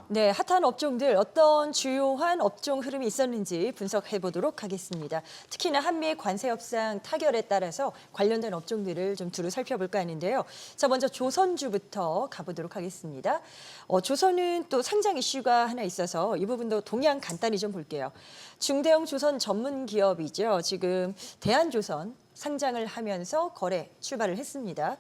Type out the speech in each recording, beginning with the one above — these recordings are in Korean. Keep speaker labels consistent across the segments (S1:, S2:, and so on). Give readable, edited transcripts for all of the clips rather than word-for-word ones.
S1: 네, 핫한 업종들 어떤 주요한 업종 흐름이 있었는지 분석해 보도록 하겠습니다. 특히나 한미의 관세 협상 타결에 따라서 관련된 업종들을 좀 두루 살펴볼까 하는데요. 자, 먼저 조선주부터 가보도록 하겠습니다. 조선은 또 상장 이슈가 하나 있어서 이 부분도 동향 간단히 좀 볼게요. 중대형 조선 전문 기업이죠. 지금 대한조선 상장을 하면서 거래 출발을 했습니다.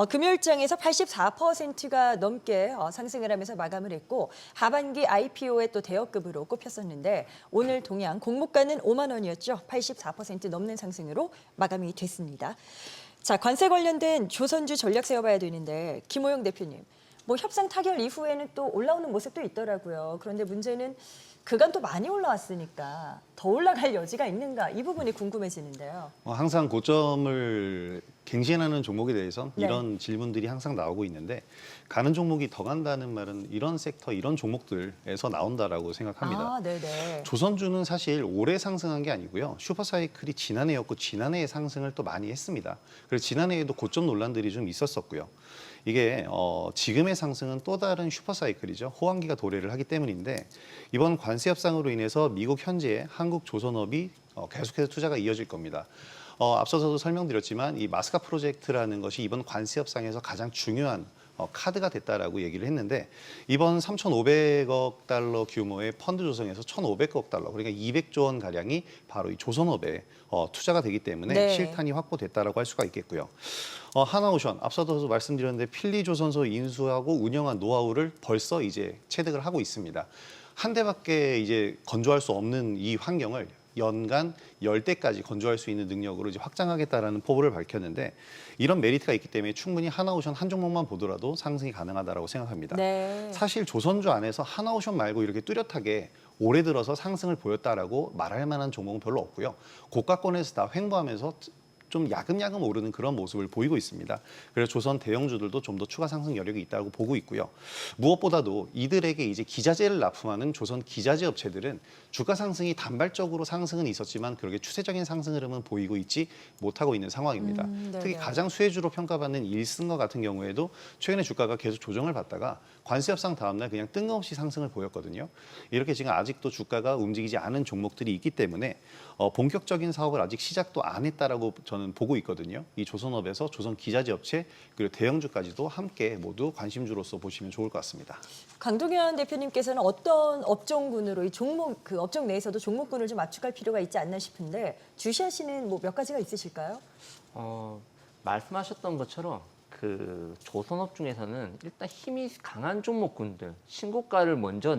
S1: 금요일장에서 84%가 넘게 상승을 하면서 마감을 했고 하반기 IPO에 또 대여급으로 꼽혔었는데 오늘 동향 공모가는 5만 원이었죠. 84% 넘는 상승으로 마감이 됐습니다. 자, 관세 관련된 조선주 전략 세워봐야 되는데 김호영 대표님, 뭐 협상 타결 이후에는 또 올라오는 모습도 있더라고요. 그런데 문제는 그간 또 많이 올라왔으니까 더 올라갈 여지가 있는가 이 부분이 궁금해지는데요.
S2: 항상 고점을 갱신하는 종목에 대해서
S1: 네.
S2: 이런 질문들이 항상 나오고 있는데 가는 종목이 더 간다는 말은 이런 섹터, 이런 종목들에서 나온다라고 생각합니다.
S1: 아, 네네.
S2: 조선주는 사실 올해 상승한 게 아니고요. 슈퍼사이클이 지난해였고 지난해에 상승을 또 많이 했습니다. 그래서 지난해에도 고점 논란들이 좀 있었었고요. 이게 지금의 상승은 또 다른 슈퍼사이클이죠. 호황기가 도래를 하기 때문인데 이번 관세 협상으로 인해서 미국 현지에 한국 조선업이 계속해서 투자가 이어질 겁니다. 앞서서도 설명드렸지만 이 마스카 프로젝트라는 것이 이번 관세 협상에서 가장 중요한 카드가 됐다라고 얘기를 했는데 이번 3,500억 달러 규모의 펀드 조성에서 1,500억 달러 그러니까 200조 원 가량이 바로 이 조선업에 투자가 되기 때문에
S1: 네.
S2: 실탄이 확보됐다라고 할 수가 있겠고요. 하나오션 앞서도 말씀드렸는데 필리조선소 인수하고 운영한 노하우를 벌써 이제 체득을 하고 있습니다. 한 대밖에 이제 건조할 수 없는 이 환경을 연간 10대까지 건조할 수 있는 능력으로 이제 확장하겠다라는 포부를 밝혔는데 이런 메리트가 있기 때문에 충분히 하나오션 한 종목만 보더라도 상승이 가능하다라고 생각합니다.
S1: 네.
S2: 사실 조선주 안에서 하나오션 말고 이렇게 뚜렷하게 올해 들어서 상승을 보였다라고 말할 만한 종목은 별로 없고요. 고가권에서 다 횡보하면서 좀 야금야금 오르는 그런 모습을 보이고 있습니다. 그래서 조선 대형주들도 좀 더 추가 상승 여력이 있다고 보고 있고요. 무엇보다도 이들에게 이제 기자재를 납품하는 조선 기자재 업체들은 주가 상승이 단발적으로 상승은 있었지만 그렇게 추세적인 상승 흐름은 보이고 있지 못하고 있는 상황입니다. 특히 가장 수혜주로 평가받는 일승과 같은 경우에도 최근에 주가가 계속 조정을 받다가 관세 협상 다음 날 그냥 뜬금없이 상승을 보였거든요. 이렇게 지금 아직도 주가가 움직이지 않은 종목들이 있기 때문에 본격적인 사업을 아직 시작도 안 했다라고 저는 보고 있거든요. 이 조선업에서 조선 기자재 업체 그리고 대형주까지도 함께 모두 관심주로서 보시면 좋을 것 같습니다.
S1: 강동현 대표님께서는 어떤 업종군으로 이 종목 그 업종 내에서도 종목군을 좀 압축할 필요가 있지 않나 싶은데 주시하시는 뭐 몇 가지가 있으실까요?
S3: 말씀하셨던 것처럼 그 조선업 중에서는 일단 힘이 강한 종목군들 신고가를 먼저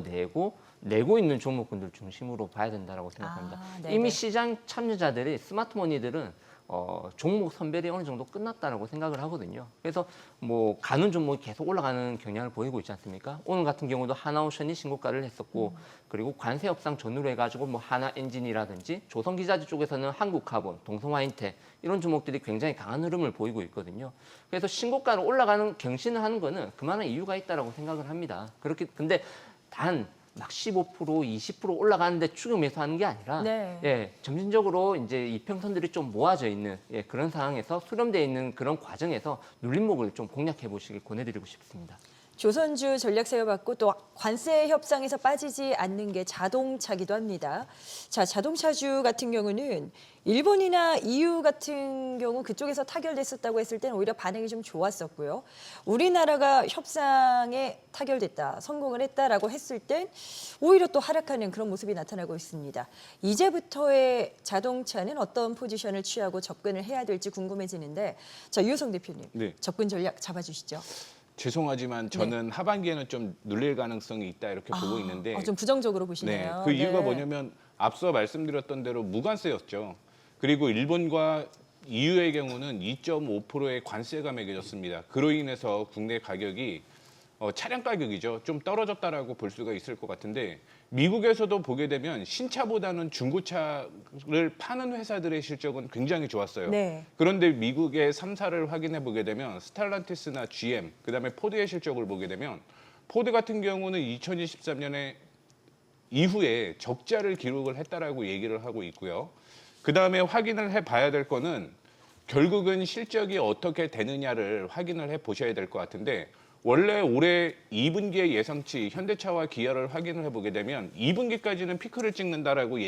S3: 내고 있는 종목군들 중심으로 봐야 된다고 생각합니다. 이미 시장 참여자들이 스마트머니들은 종목 선별이 어느 정도 끝났다라고 생각을 하거든요. 그래서 뭐 가는 종목이 계속 올라가는 경향을 보이고 있지 않습니까? 오늘 같은 경우도 하나오션이 신고가를 했었고 그리고 관세 협상 전후로 해가지고 뭐 하나엔진이라든지 조선기자재 쪽에서는 한국카본, 동성화인텍 이런 종목들이 굉장히 강한 흐름을 보이고 있거든요. 그래서 신고가로 올라가는 경신을 하는 거는 그만한 이유가 있다라고 생각을 합니다. 근데 단 막 15%, 20% 올라가는데 추격 매수하는 게 아니라 점진적으로 이제 이평선들이 좀 모아져 있는 그런 상황에서 수렴되어 있는 그런 과정에서 눌림목을 좀 공략해 보시길 권해드리고 싶습니다.
S1: 조선주 전략 세워봤고 또 관세 협상에서 빠지지 않는 게 자동차기도 합니다. 자, 자동차주 같은 경우는 일본이나 EU 같은 경우 그쪽에서 타결됐었다고 했을 때는 오히려 반응이 좀 좋았었고요. 우리나라가 협상에 타결됐다, 성공을 했다라고 했을 땐 오히려 또 하락하는 그런 모습이 나타나고 있습니다. 이제부터의 자동차는 어떤 포지션을 취하고 접근을 해야 될지 궁금해지는데 자, 유효성 대표님,
S4: 네.
S1: 접근 전략 잡아주시죠.
S4: 죄송하지만 저는 하반기에는 좀 눌릴 가능성이 있다 이렇게 보고 있는데
S1: 좀 부정적으로 보시네요.
S4: 그 이유가 뭐냐면 앞서 말씀드렸던 대로 무관세였죠. 그리고 일본과 EU의 경우는 2.5%의 관세가 매겨졌습니다. 그로 인해서 국내 가격이 차량 가격이죠. 좀 떨어졌다라고 볼 수가 있을 것 같은데 미국에서도 보게 되면 신차보다는 중고차를 파는 회사들의 실적은 굉장히 좋았어요. 그런데 미국의 3사를 확인해 보게 되면 스텔란티스나 GM, 그다음에 포드의 실적을 보게 되면 포드 같은 경우는 2023년에 이후에 적자를 기록을 했다라고 얘기를 하고 있고요. 그다음에 확인을 해봐야 될 거는 결국은 실적이 어떻게 되느냐를 확인을 해보셔야 될 것 같은데 원래 올해 2분기의 예상치 현대차와 기아를 확인을 해보게 되면 2분기까지는 피크를 찍는다라고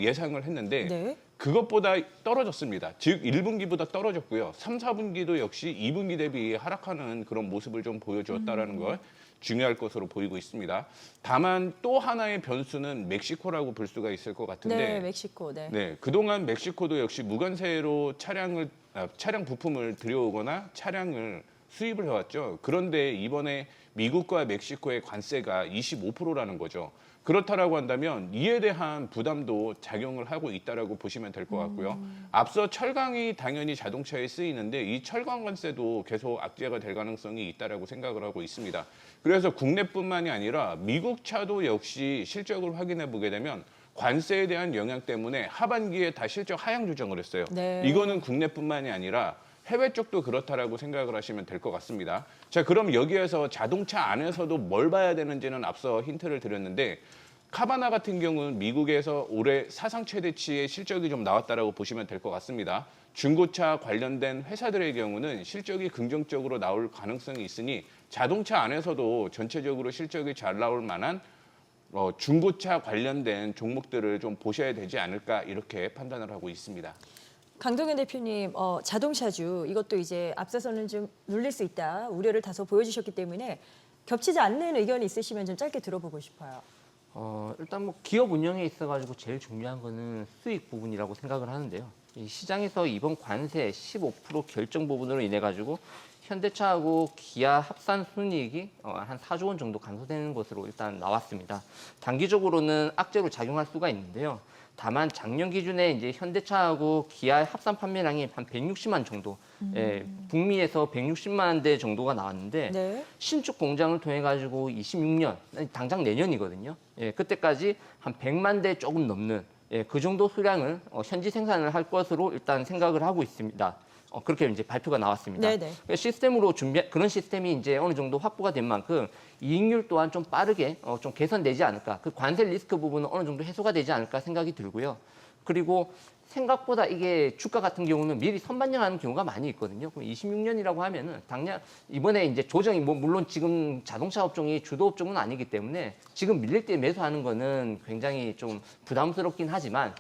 S4: 예상을 했는데
S1: 네.
S4: 그것보다 떨어졌습니다. 즉 1분기보다 떨어졌고요. 3, 4분기도 역시 2분기 대비 하락하는 그런 모습을 좀 보여주었다라는 걸 중요할 것으로 보이고 있습니다. 다만 또 하나의 변수는 멕시코라고 볼 수가 있을 것 같은데
S1: 네, 멕시코. 네.
S4: 네, 그동안 멕시코도 역시 무관세로 차량 부품을 들여오거나 차량을 수입을 해왔죠. 그런데 이번에 미국과 멕시코의 관세가 25%라는 거죠. 그렇다라고 한다면 이에 대한 부담도 작용을 하고 있다라고 보시면 될 것 같고요. 앞서 철강이 당연히 자동차에 쓰이는데 이 철강 관세도 계속 악재가 될 가능성이 있다라고 생각을 하고 있습니다. 그래서 국내뿐만이 아니라 미국 차도 역시 실적을 확인해 보게 되면 관세에 대한 영향 때문에 하반기에 다 실적 하향 조정을 했어요.
S1: 네.
S4: 이거는 국내뿐만이 아니라 해외 쪽도 그렇다라고 생각을 하시면 될 것 같습니다. 자, 그럼 여기에서 자동차 안에서도 뭘 봐야 되는지는 앞서 힌트를 드렸는데 카바나 같은 경우는 미국에서 올해 사상 최대치의 실적이 좀 나왔다라고 보시면 될 것 같습니다. 중고차 관련된 회사들의 경우는 실적이 긍정적으로 나올 가능성이 있으니 자동차 안에서도 전체적으로 실적이 잘 나올 만한 중고차 관련된 종목들을 좀 보셔야 되지 않을까 이렇게 판단을 하고 있습니다.
S1: 강동현 대표님, 자동차주 이것도 이제 앞서서는 좀 눌릴 수 있다 우려를 다소 보여주셨기 때문에 겹치지 않는 의견이 있으시면 좀 짧게 들어보고 싶어요.
S3: 일단 뭐 기업 운영에 있어가지고 제일 중요한 거는 수익 부분이라고 생각을 하는데요. 이 시장에서 이번 관세 15% 결정 부분으로 인해 가지고 현대차하고 기아 합산 순이익이 한 4조 원 정도 감소되는 것으로 일단 나왔습니다. 단기적으로는 악재로 작용할 수가 있는데요. 다만 작년 기준에 이제 현대차하고 기아 합산 판매량이 한 160만 정도, 북미에서 160만 대 정도가 나왔는데
S1: 네.
S3: 신축 공장을 통해 가지고 26년, 당장 내년이거든요. 그때까지 한 100만 대 조금 넘는 그 정도 수량을 현지 생산을 할 것으로 일단 생각을 하고 있습니다. 그렇게 이제 발표가 나왔습니다.
S1: 네네.
S3: 시스템으로 그런 시스템이 이제 어느 정도 확보가 된 만큼 이익률 또한 좀 빠르게 좀 개선되지 않을까. 그 관세 리스크 부분은 어느 정도 해소가 되지 않을까 생각이 들고요. 그리고 생각보다 이게 주가 같은 경우는 미리 선반영하는 경우가 많이 있거든요. 그럼 26년이라고 하면은 당장 이번에 이제 조정이 물론 지금 자동차 업종이 주도 업종은 아니기 때문에 지금 밀릴 때 매수하는 거는 굉장히 좀 부담스럽긴 하지만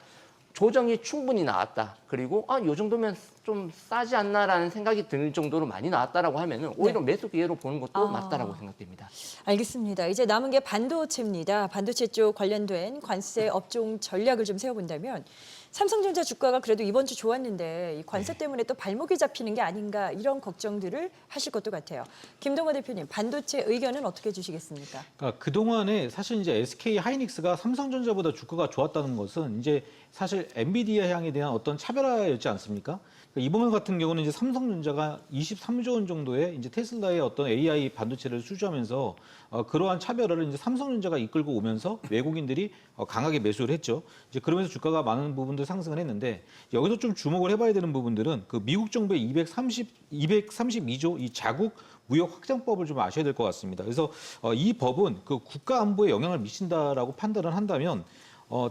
S3: 조정이 충분히 나왔다. 그리고 요 정도면 좀 싸지 않나라는 생각이 들 정도로 많이 나왔다라고 하면은 오히려 매수 기회로 보는 것도 맞다라고 생각됩니다.
S1: 알겠습니다. 이제 남은 게 반도체입니다. 반도체 쪽 관련된 관세 업종 전략을 좀 세워본다면 삼성전자 주가가 그래도 이번 주 좋았는데 이 관세 때문에 또 발목이 잡히는 게 아닌가 이런 걱정들을 하실 것도 같아요. 김동호 대표님, 반도체 의견은 어떻게 주시겠습니까?
S5: 그러니까 그동안에 사실 이제 SK 하이닉스가 삼성전자보다 주가가 좋았다는 것은 이제 사실 엔비디아 향에 대한 어떤 차별화였지 않습니까? 그러니까 이번 같은 경우는 이제 삼성전자가 23조 원 정도의 이제 테슬라의 어떤 AI 반도체를 수주하면서 그러한 차별화를 이제 삼성전자가 이끌고 오면서 외국인들이 강하게 매수를 했죠. 이제 그러면서 주가가 많은 부분들 상승을 했는데 여기서 좀 주목을 해봐야 되는 부분들은 그 미국 정부의 232조 이 자국 무역 확장법을 좀 아셔야 될 것 같습니다. 그래서 이 법은 그 국가 안보에 영향을 미친다라고 판단을 한다면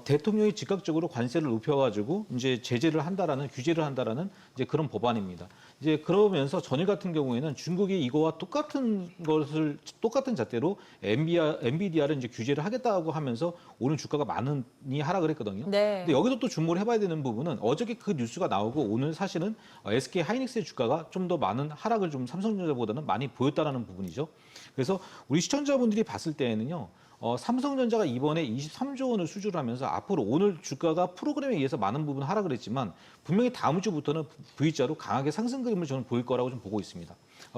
S5: 대통령이 즉각적으로 관세를 높여가지고 이제 제재를 한다라는 규제를 한다라는 이제 그런 법안입니다. 이제 그러면서 전일 같은 경우에는 중국이 이거와 똑같은 잣대로 엔비디아를 이제 규제를 하겠다고 하면서 오늘 주가가 많이 하락을 했거든요.
S1: 네.
S5: 근데 여기서 또 주목을 해봐야 되는 부분은 어저께 그 뉴스가 나오고 오늘 사실은 SK 하이닉스의 주가가 좀 더 많은 하락을 좀 삼성전자보다는 많이 보였다라는 부분이죠. 그래서 우리 시청자분들이 봤을 때에는요. 삼성전자가 이번에 23조 원을 수주를 하면서 앞으로 오늘 주가가 프로그램에 의해서 많은 부분 하락을 했지만 분명히 다음 주부터는 V자로 강하게 상승 그림을 저는 보일 거라고 좀 보고 있습니다.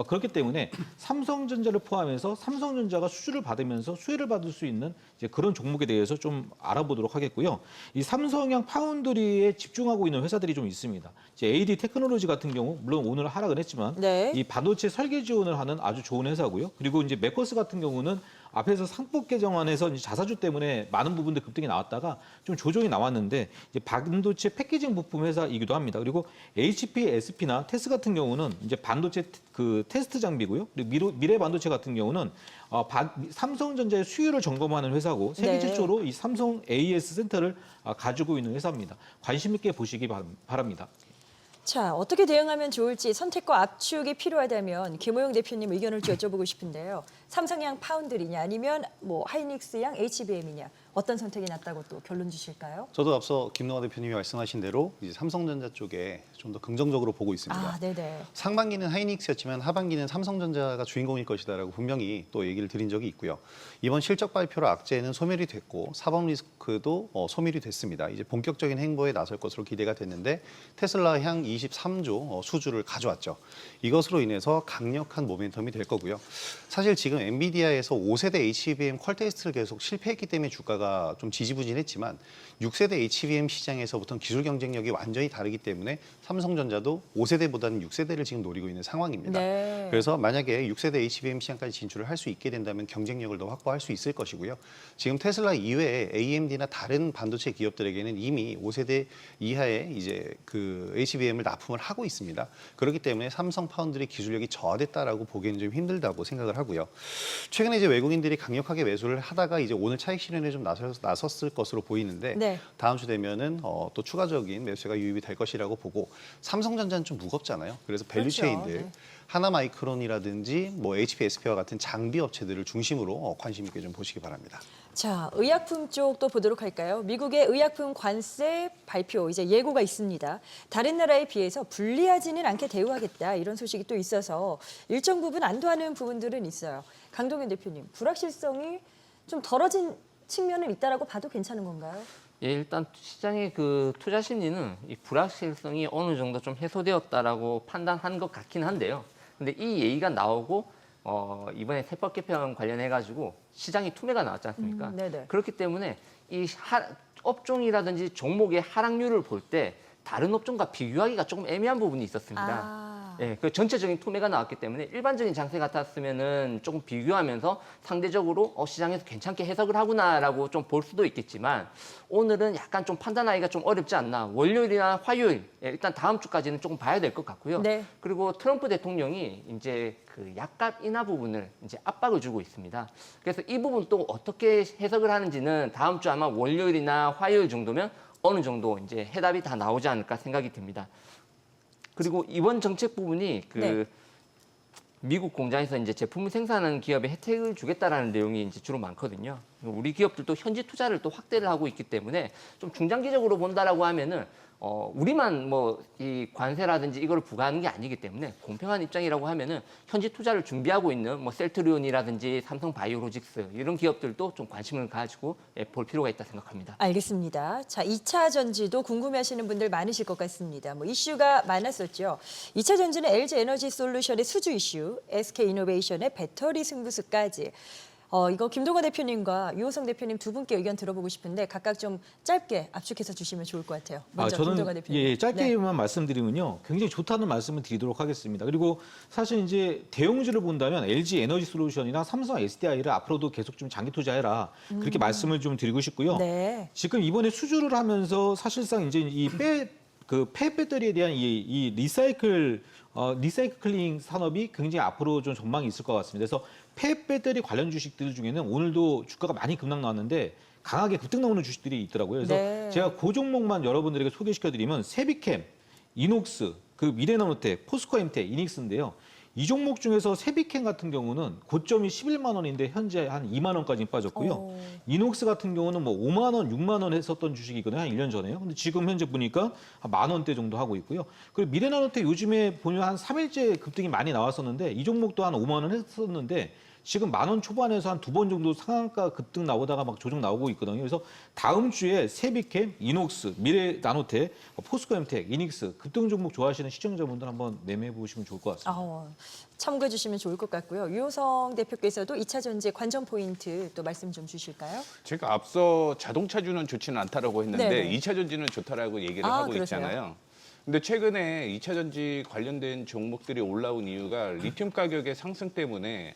S5: 그렇기 때문에 삼성전자를 포함해서 삼성전자가 수주를 받으면서 수혜를 받을 수 있는 이제 그런 종목에 대해서 좀 알아보도록 하겠고요. 이 삼성형 파운드리에 집중하고 있는 회사들이 좀 있습니다. 이제 AD 테크놀로지 같은 경우 물론 오늘 하락을 했지만
S1: 네.
S5: 이 반도체 설계 지원을 하는 아주 좋은 회사고요. 그리고 이제 맥커스 같은 경우는 앞에서 상법 개정안에서 이제 자사주 때문에 많은 부분들 급등이 나왔다가 좀 조정이 나왔는데 이제 반도체 패키징 부품 회사이기도 합니다. 그리고 HP, SP나 테스 같은 경우는 이제 반도체 그 테스트 장비고요. 그리고 미래 반도체 같은 경우는 삼성전자의 수율을 점검하는 회사고 세계
S1: 네.
S5: 최초로 이 삼성 AS 센터를 가지고 있는 회사입니다. 관심 있게 보시기 바랍니다.
S1: 자, 어떻게 대응하면 좋을지 선택과 압축이 필요하다면 김호영 대표님 의견을 좀 여쭤보고 싶은데요. 삼성양 파운드리냐 아니면 뭐 하이닉스양 HBM이냐 어떤 선택이 낫다고 또 결론 주실까요?
S2: 저도 앞서 김노화 대표님이 말씀하신 대로 이제 삼성전자 쪽에 좀 더 긍정적으로 보고 있습니다.
S1: 아, 네네.
S2: 상반기는 하이닉스였지만 하반기는 삼성전자가 주인공일 것이다라고 분명히 또 얘기를 드린 적이 있고요. 이번 실적 발표로 악재는 소멸이 됐고 사법 리스크도 소멸이 됐습니다. 이제 본격적인 행보에 나설 것으로 기대가 됐는데 테슬라 향 23조 수주를 가져왔죠. 이것으로 인해서 강력한 모멘텀이 될 거고요. 사실 지금 엔비디아에서 5세대 HBM 퀄 테스트를 계속 실패했기 때문에 주가가 좀 지지부진했지만 6세대 HBM 시장에서부터는 기술 경쟁력이 완전히 다르기 때문에 삼성전자도 5세대보다는 6세대를 지금 노리고 있는 상황입니다.
S1: 네.
S2: 그래서 만약에 6세대 HBM 시장까지 진출을 할 수 있게 된다면 경쟁력을 더 확보할 수 있을 것이고요. 지금 테슬라 이외에 AMD나 다른 반도체 기업들에게는 이미 5세대 이하의 이제 그 HBM을 납품을 하고 있습니다. 그렇기 때문에 삼성 파운드리 기술력이 저하됐다라고 보기에는 좀 힘들다고 생각을 하고요. 최근에 이제 외국인들이 강력하게 매수를 하다가 이제 오늘 차익 실현에 좀 나섰을 것으로 보이는데
S1: 네.
S2: 다음 주 되면은 또 추가적인 매수가 유입이 될 것이라고 보고 삼성전자는 좀 무겁잖아요. 그래서 밸류체인들
S1: 그렇죠. 네.
S2: 하나마이크론이라든지 뭐 HPSP와 같은 장비 업체들을 중심으로 관심 있게 좀 보시기 바랍니다.
S1: 자, 의약품 쪽도 보도록 할까요? 미국의 의약품 관세 발표 이제 예고가 있습니다. 다른 나라에 비해서 불리하지는 않게 대우하겠다 이런 소식이 또 있어서 일정 부분 안도하는 부분들은 있어요. 강동현 대표님, 불확실성이 좀 덜어진 측면은 있다라고 봐도 괜찮은 건가요?
S3: 예, 일단 시장의 그 투자 심리는 이 불확실성이 어느 정도 좀 해소되었다라고 판단한 것 같긴 한데요. 근데 이 얘기가 나오고 이번에 세법 개편 관련해 가지고 시장이 투매가 나왔지 않습니까?
S1: 네네.
S3: 그렇기 때문에 이 업종이라든지 종목의 하락률을 볼 때 다른 업종과 비교하기가 조금 애매한 부분이 있었습니다.
S1: 아,
S3: 예, 그 전체적인 투매가 나왔기 때문에 일반적인 장세 같았으면은 조금 비교하면서 상대적으로 시장에서 괜찮게 해석을 하구나라고 좀 볼 수도 있겠지만 오늘은 약간 좀 판단하기가 좀 어렵지 않나. 월요일이나 화요일 일단 다음 주까지는 조금 봐야 될 것 같고요.
S1: 네.
S3: 그리고 트럼프 대통령이 이제 그 약값 인하 부분을 이제 압박을 주고 있습니다. 그래서 이 부분 또 어떻게 해석을 하는지는 다음 주 아마 월요일이나 화요일 정도면 어느 정도 이제 해답이 다 나오지 않을까 생각이 듭니다. 그리고 이번 정책 부분이 그
S1: 네.
S3: 미국 공장에서 이제 제품을 생산하는 기업에 혜택을 주겠다라는 내용이 이제 주로 많거든요. 우리 기업들도 현지 투자를 또 확대를 하고 있기 때문에 좀 중장기적으로 본다라고 하면은 우리만 뭐 이 관세라든지 이걸 부과하는 게 아니기 때문에 공평한 입장이라고 하면은 현지 투자를 준비하고 있는 뭐 셀트리온이라든지 삼성 바이오로직스 이런 기업들도 좀 관심을 가지고 볼 필요가 있다 생각합니다.
S1: 알겠습니다. 자, 2차 전지도 궁금해하시는 분들 많으실 것 같습니다. 뭐 이슈가 많았었죠. 2차 전지는 LG 에너지 솔루션의 수주 이슈, SK 이노베이션의 배터리 승부수까지. 이거 김동관 대표님과 유호성 대표님 두 분께 의견 들어보고 싶은데 각각 좀 짧게 압축해서 주시면 좋을 것 같아요. 먼저 김동관
S5: 저는
S1: 대표님.
S5: 짧게만 말씀드리면요. 굉장히 좋다는 말씀을 드리도록 하겠습니다. 그리고 사실 이제 대형주를 본다면 LG 에너지 솔루션이나 삼성 SDI를 앞으로도 계속 좀 장기 투자해라. 그렇게 말씀을 좀 드리고 싶고요.
S1: 네.
S5: 지금 이번에 수주를 하면서 사실상 이제 이 폐 배터리에 대한 이 리사이클링 산업이 굉장히 앞으로 좀 전망이 있을 것 같습니다. 그래서 폐 배터리 관련 주식들 중에는 오늘도 주가가 많이 급락 나왔는데 강하게 급등 나오는 주식들이 있더라고요. 그래서
S1: 네.
S5: 제가 그 종목만 여러분들에게 소개시켜드리면 세비캠, 이녹스, 그 미래나노텍, 포스코엠텍, 이닉스인데요. 이 종목 중에서 세비캠 같은 경우는 고점이 11만 원인데 현재 한 2만 원까지 빠졌고요. 이녹스 같은 경우는 뭐 5만 원, 6만 원 했었던 주식이거든요. 한 1년 전에요. 근데 지금 현재 보니까 한 만 원대 정도 하고 있고요. 그리고 미래나노텍 요즘에 보면 한 3일째 급등이 많이 나왔었는데 이 종목도 한 5만 원 했었는데 지금 만 원 초반에서 한 두 번 정도 상한가 급등 나오다가 막 조정 나오고 있거든요. 그래서 다음 주에 세비캠, 이녹스, 미래나노텍, 포스코엠텍, 이닉스 급등 종목 좋아하시는 시청자분들 한번 매매해 보시면 좋을 것 같습니다.
S1: 참고해 주시면 좋을 것 같고요. 유호성 대표께서도 2차 전지 관전 포인트 또 말씀 좀 주실까요?
S4: 제가 앞서 자동차주는 좋지는 않다라고 했는데
S1: 네네.
S4: 2차 전지는 좋다라고 얘기를 하고
S1: 그러세요?
S4: 있잖아요. 근데 최근에 2차 전지 관련된 종목들이 올라온 이유가 리튬 가격의 상승 때문에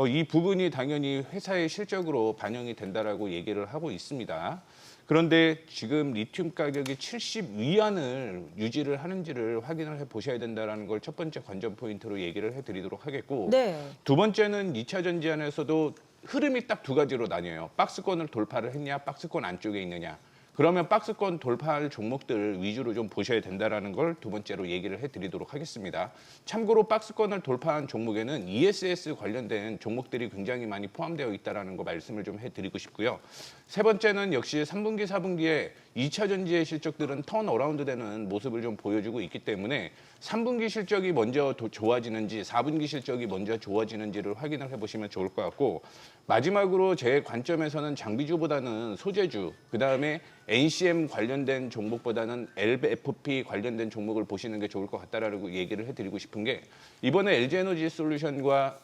S4: 이 부분이 당연히 회사의 실적으로 반영이 된다라고 얘기를 하고 있습니다. 그런데 지금 리튬 가격이 70 위안을 유지를 하는지를 확인을 해 보셔야 된다는 걸 첫 번째 관전 포인트로 얘기를 해드리도록 하겠고
S1: 네.
S4: 두 번째는 2차 전지 안에서도 흐름이 딱 두 가지로 나뉘어요. 박스권을 돌파를 했냐, 박스권 안쪽에 있느냐. 그러면 박스권 돌파할 종목들 위주로 좀 보셔야 된다라는 걸 두 번째로 얘기를 해드리도록 하겠습니다. 참고로 박스권을 돌파한 종목에는 ESS 관련된 종목들이 굉장히 많이 포함되어 있다라는 거 말씀을 좀 해드리고 싶고요. 세 번째는 역시 3분기, 4분기에 2차 전지의 실적들은 턴어라운드 되는 모습을 좀 보여주고 있기 때문에 3분기 실적이 먼저 좋아지는지 4분기 실적이 먼저 좋아지는지를 확인을 해보시면 좋을 것 같고, 마지막으로 제 관점에서는 장비주보다는 소재주, 그다음에 NCM 관련된 종목보다는 LFP 관련된 종목을 보시는 게 좋을 것 같다라고 얘기를 해드리고 싶은 게, 이번에 LG에너지 솔루션과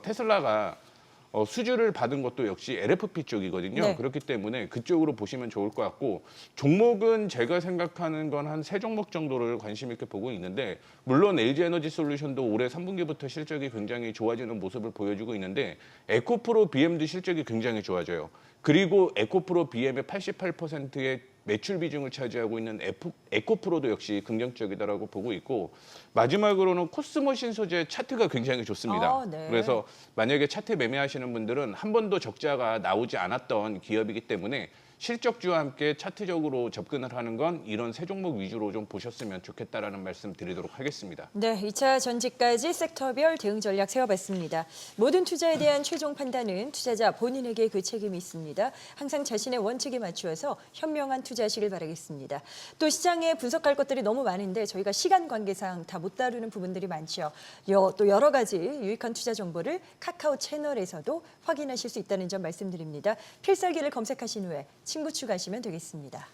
S4: 테슬라가 수주를 받은 것도 역시 LFP 쪽이거든요.
S1: 네.
S4: 그렇기 때문에 그쪽으로 보시면 좋을 것 같고, 종목은 제가 생각하는 건 한 3종목 정도를 관심 있게 보고 있는데, 물론 LG에너지 솔루션도 올해 3분기부터 실적이 굉장히 좋아지는 모습을 보여주고 있는데, 에코프로 BM도 실적이 굉장히 좋아져요. 그리고 에코프로 BM의 88%의 매출 비중을 차지하고 있는 에코프로도 역시 긍정적이다라고 보고 있고, 마지막으로는 코스모 신소재 차트가 굉장히 좋습니다.
S1: 네.
S4: 그래서 만약에 차트 매매하시는 분들은 한 번도 적자가 나오지 않았던 기업이기 때문에 실적주와 함께 차트적으로 접근을 하는 건 이런 세 종목 위주로 좀 보셨으면 좋겠다라는 말씀 드리도록 하겠습니다.
S1: 네, 2차 전지까지 섹터별 대응 전략 세워봤습니다. 모든 투자에 대한 최종 판단은 투자자 본인에게 그 책임이 있습니다. 항상 자신의 원칙에 맞추어서 현명한 투자하시길 바라겠습니다. 또 시장에 분석할 것들이 너무 많은데 저희가 시간 관계상 다 못 다루는 부분들이 많죠. 또 여러 가지 유익한 투자 정보를 카카오 채널에서도 확인하실 수 있다는 점 말씀드립니다. 필살기를 검색하신 후에 친구 추가하시면 되겠습니다.